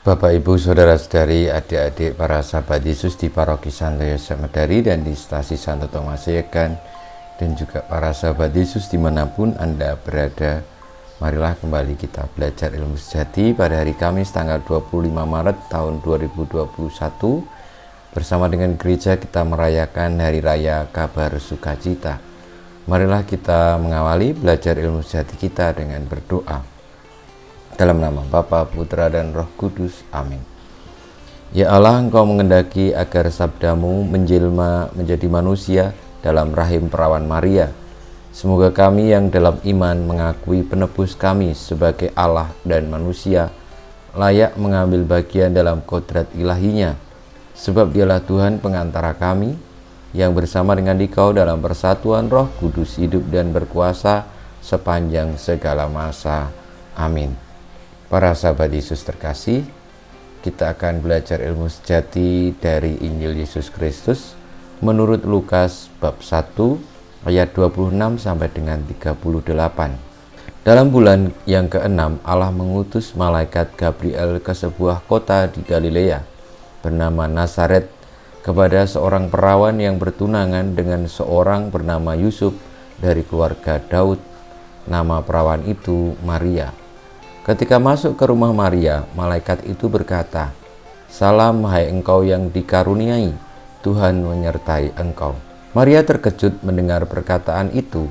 Bapak, Ibu, Saudara-saudari, adik-adik para sahabat Yesus di Paroki Santo Yosef Medari dan di Stasi Santo Thomas Yekan, dan juga para sahabat Yesus dimanapun Anda berada. Marilah kembali kita belajar ilmu sejati pada hari Kamis tanggal 25 Maret tahun 2021. Bersama dengan gereja kita merayakan Hari Raya Kabar Sukacita. Marilah kita mengawali belajar ilmu sejati kita dengan berdoa. Dalam nama Bapa, Putra, dan Roh Kudus. Amin. Ya Allah, Engkau mengendaki agar sabdamu menjelma menjadi manusia dalam rahim perawan Maria. Semoga kami yang dalam iman mengakui penebus kami sebagai Allah dan manusia, layak mengambil bagian dalam kodrat ilahinya. Sebab dialah Tuhan pengantara kami, yang bersama dengan Dikau dalam persatuan Roh Kudus hidup dan berkuasa sepanjang segala masa. Amin. Para sahabat Yesus terkasih, kita akan belajar ilmu sejati dari Injil Yesus Kristus menurut Lukas bab 1 ayat 26 sampai dengan 38. Dalam bulan yang ke-6, Allah mengutus malaikat Gabriel ke sebuah kota di Galilea bernama Nazaret kepada seorang perawan yang bertunangan dengan seorang bernama Yusuf dari keluarga Daud. Nama perawan itu Maria. Ketika masuk ke rumah Maria, malaikat itu berkata, "Salam, hai engkau yang dikaruniai, Tuhan menyertai engkau." Maria terkejut mendengar perkataan itu,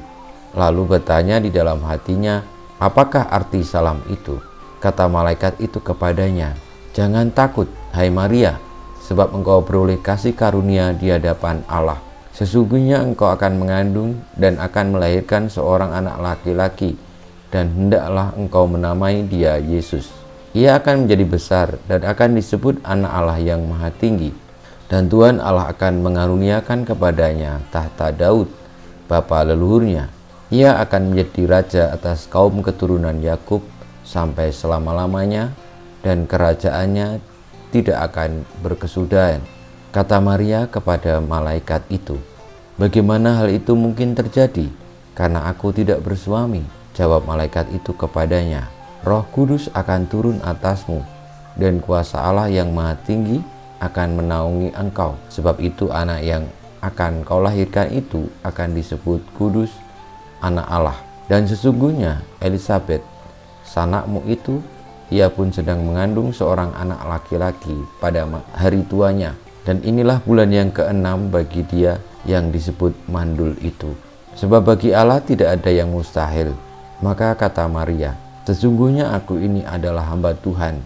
lalu bertanya di dalam hatinya, "Apakah arti salam itu?" Kata malaikat itu kepadanya, "Jangan takut, hai Maria, sebab engkau beroleh kasih karunia di hadapan Allah. Sesungguhnya engkau akan mengandung dan akan melahirkan seorang anak laki-laki, dan hendaklah engkau menamai dia Yesus. Ia akan menjadi besar dan akan disebut Anak Allah yang Maha Tinggi. Dan Tuhan Allah akan mengaruniakan kepadanya tahta Daud, bapa leluhurnya. Ia akan menjadi raja atas kaum keturunan Yakub sampai selama-lamanya, dan kerajaannya tidak akan berkesudahan." Kata Maria kepada malaikat itu, "Bagaimana hal itu mungkin terjadi? Karena aku tidak bersuami." Jawab malaikat itu kepadanya, "Roh Kudus akan turun atasmu, dan kuasa Allah yang Maha Tinggi akan menaungi engkau. Sebab itu anak yang akan kau lahirkan itu akan disebut kudus, Anak Allah. Dan sesungguhnya Elisabet, sanakmu itu, ia pun sedang mengandung seorang anak laki-laki pada hari tuanya. Dan inilah bulan yang ke-6 bagi dia yang disebut mandul itu. Sebab bagi Allah tidak ada yang mustahil." Maka kata Maria, "Sesungguhnya aku ini adalah hamba Tuhan,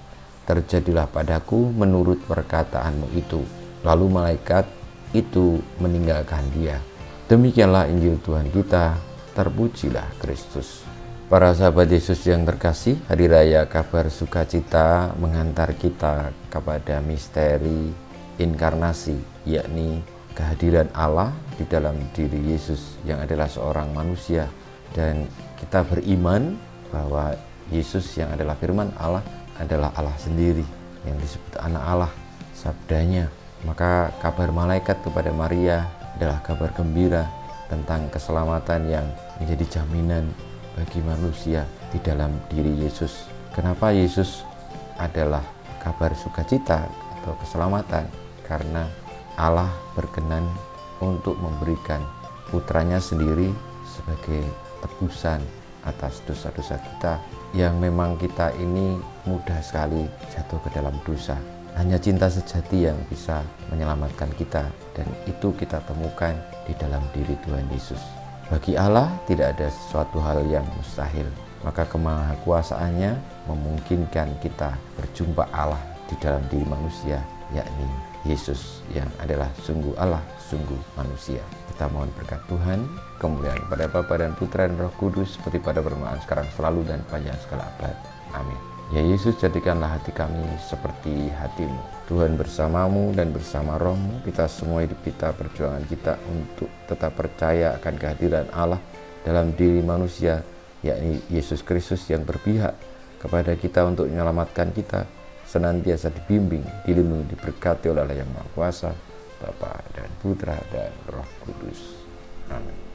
terjadilah padaku menurut perkataanmu itu." Lalu malaikat itu meninggalkan dia. Demikianlah Injil Tuhan kita, terpujilah Kristus. Para sahabat Yesus yang terkasih, Hari Raya Kabar Sukacita mengantar kita kepada misteri inkarnasi, yakni kehadiran Allah di dalam diri Yesus yang adalah seorang manusia. Dan kita beriman bahwa Yesus yang adalah firman Allah adalah Allah sendiri, yang disebut Anak Allah, sabdanya. Maka kabar malaikat kepada Maria adalah kabar gembira tentang keselamatan yang menjadi jaminan bagi manusia di dalam diri Yesus. Kenapa Yesus adalah kabar sukacita atau keselamatan? Karena Allah berkenan untuk memberikan putranya sendiri sebagai tebusan atas dosa-dosa kita, yang memang kita ini mudah sekali jatuh ke dalam dosa. Hanya cinta sejati yang bisa menyelamatkan kita, dan itu kita temukan di dalam diri Tuhan Yesus. Bagi Allah tidak ada sesuatu hal yang mustahil, maka kemahakuasaannya memungkinkan kita berjumpa Allah di dalam diri manusia, yakni Yesus yang adalah sungguh Allah, sungguh manusia. Kita mohon berkat Tuhan, kemuliaan kepada Bapa dan Putra dan Roh Kudus, seperti pada permulaan sekarang, selalu, dan panjang segala abad. Amin. Ya Yesus, jadikanlah hati kami seperti hati-Mu. Tuhan bersamamu dan bersama rohmu, kita semua hidup kita, perjuangan kita untuk tetap percaya akan kehadiran Allah dalam diri manusia, yakni Yesus Kristus yang berpihak kepada kita untuk menyelamatkan kita, senantiasa dibimbing, dilindungi, diberkati oleh Allah yang Maha Kuasa, Bapa dan Putra dan Roh Kudus. Amin.